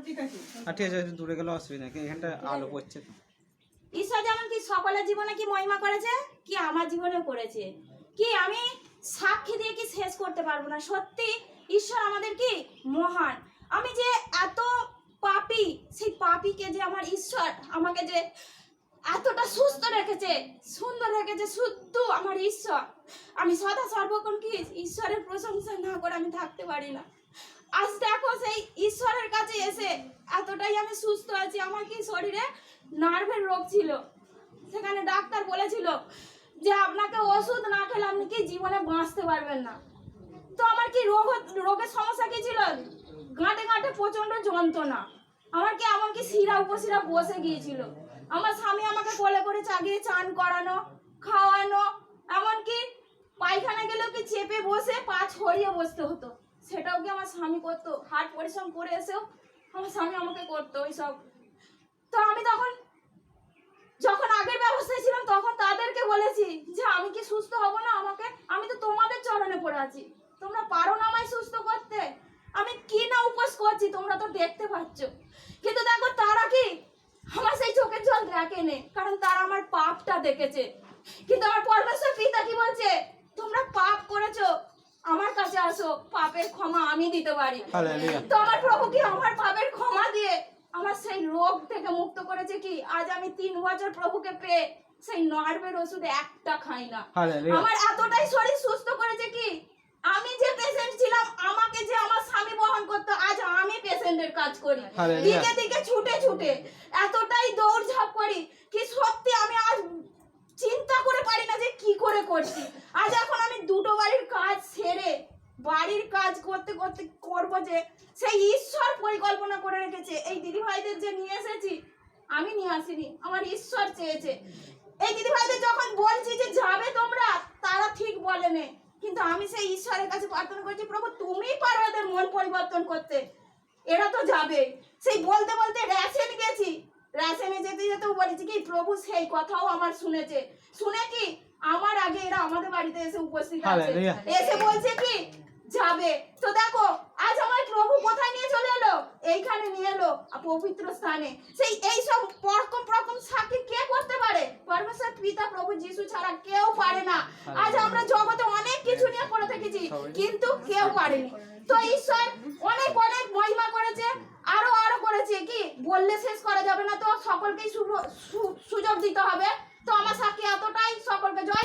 ঠিক আছে, দূরে গেলে অসুবিধা নেই, এখানটা আলো পড়ছে। ঈশ্বর যেমন কি সকলের জীবনে কি মহিমা করেছে, কি আমার জীবনেও করেছে, কি আমি সাক্ষী দিয়ে কি শেষ করতে পারবো না। সত্যি ঈশ্বর আমাদের কি মহান। আমি যে এত পাপী, সেই পাপীকে যে আমার ঈশ্বর আমাকে যে এতটা সুস্থ রেখেছে, সুন্দর রেখেছে, শুদ্ধ আমার ঈশ্বর। আমি সদা সর্বক্ষণ কি ঈশ্বরের প্রশংসা না করে আমি থাকতে পারি না। আজ দেখো সেই ঈশ্বরের কাছে এসে এতটাই আমি সুস্থ আছি। আমার কি শরীরে নার্ভের রোগ ছিল, সেখানে ডাক্তার বলেছিল যে আপনাকে ওষুধ না খেলে আপনি কি জীবনে বাঁচতে পারবেন না। তো আমার কি রোগের সমস্যা কি ছিল, গাঁটে গাঁটে প্রচন্ড যন্ত্রণা। আমার কি এমনকি শিরা উপশিরা বসে গিয়েছিল। আমার স্বামী আমাকে কোলে করে চাগিয়ে চান করানো, খাওয়ানো, এমনকি পায়খানা গেলেও কি চেপে বসে পা ছড়িয়ে বসতে হতো, সেটাও কি আমার স্বামী করতো। হাট পরিশ্রম করে এসেও আমার স্বামী আমাকে করতো ওইসব। তো আমি যখন আগের ব্যবস্থায় ছিলাম তখন তাদেরকে বলেছি যে আমি কি সুস্থ হব না, আমি তো তোমাদের চরণে পড়ে আছি, তোমরা পারো না আমায় সুস্থ করতে। আমি কি না উপোস করছি তোমরা তো দেখতে পাচ্ছ। কিন্তু দেখো তারা কি আমার সেই চোখের জল দেখেনি, কারণ তারা আমার পাপটা দেখেছে। কিন্তু আমার পরমেশ্বর পিতা কি বলছে, তোমরা পাপ করেছো, আমার কাছে আসো, পাপের ক্ষমা আমি দিতে পারি। তো আমার প্রভু কি আমার পাপের ক্ষমা দিয়ে আমার সেই রোগ থেকে মুক্ত করেছে। কি আজ আমি 3 বছর প্রভুকে পেয়ে সেই নার্ভের ওষুধ একটা খাই না। আমার এতটাই শরীর সুস্থ করেছে কি আমি যে পেশেন্ট ছিলাম আমাকে যে আমার স্বামী বহন করতো, আজ আমি পেশেন্টের কাজ করি, দিকে দিকে ছুটে ছুটে এতটাই দৌড়ঝাঁপ করি কি সত্যি আমি আজ চিন্তা করে পারি না যে কি করে করছি। আজ এখন আমি দুটো বাড়ির কাজ সেরে বাড়ির কাজ করতে করতে করবো যে সেই ঈশ্বর পরিকল্পনা করে রেখেছে। এই দিদি ভাইদের যে নিয়ে এসেছি, আমি নিয়ে আসিনি, আমার ঈশ্বর চেয়েছে। এই দিদি ভাইদের যখন বলছি যে যাবে তোমরা, তারা ঠিক বলেনি, কিন্তু আমি সেই ঈশ্বরের কাছে প্রার্থনা করছি, প্রভু তুমি পারো এদের মন পরিবর্তন করতে, এরা তো যাবে। সেই বলতে বলতে রেশন গেছি, রেশনে যেতে যেতেও বলেছি কি প্রভু সেই কথাও আমার শুনেছে। শুনে কি আমার আগে এরা আমাদের বাড়িতে এসে উপস্থিত আছে, এসে বলছে কি যাবে। তো দেখো আজ আমার প্রভু কোথায় নিয়ে চলে এলো, এইখানে নিয়ে এলো পবিত্র স্থানে। সেই এইসব রকম সাক্ষী কে করতে পারে, পরমেশ্বর পিতা প্রভু যিশু ছাড়া কেউ পারে না। আজ আমরা জগতে অনেক কিছু নিয়ে পড়ে থেকেছি, কিন্তু কেউ পারেনি। তো ঈশ্বর অনেক অনেক মহিমা করেছে, আরো করেছে, কি বললে শেষ করা যাবে না। তো সকলকেই সুযোগ দিতে হবে। তো আমার সাক্ষী এতটাই, সকলকে জয়।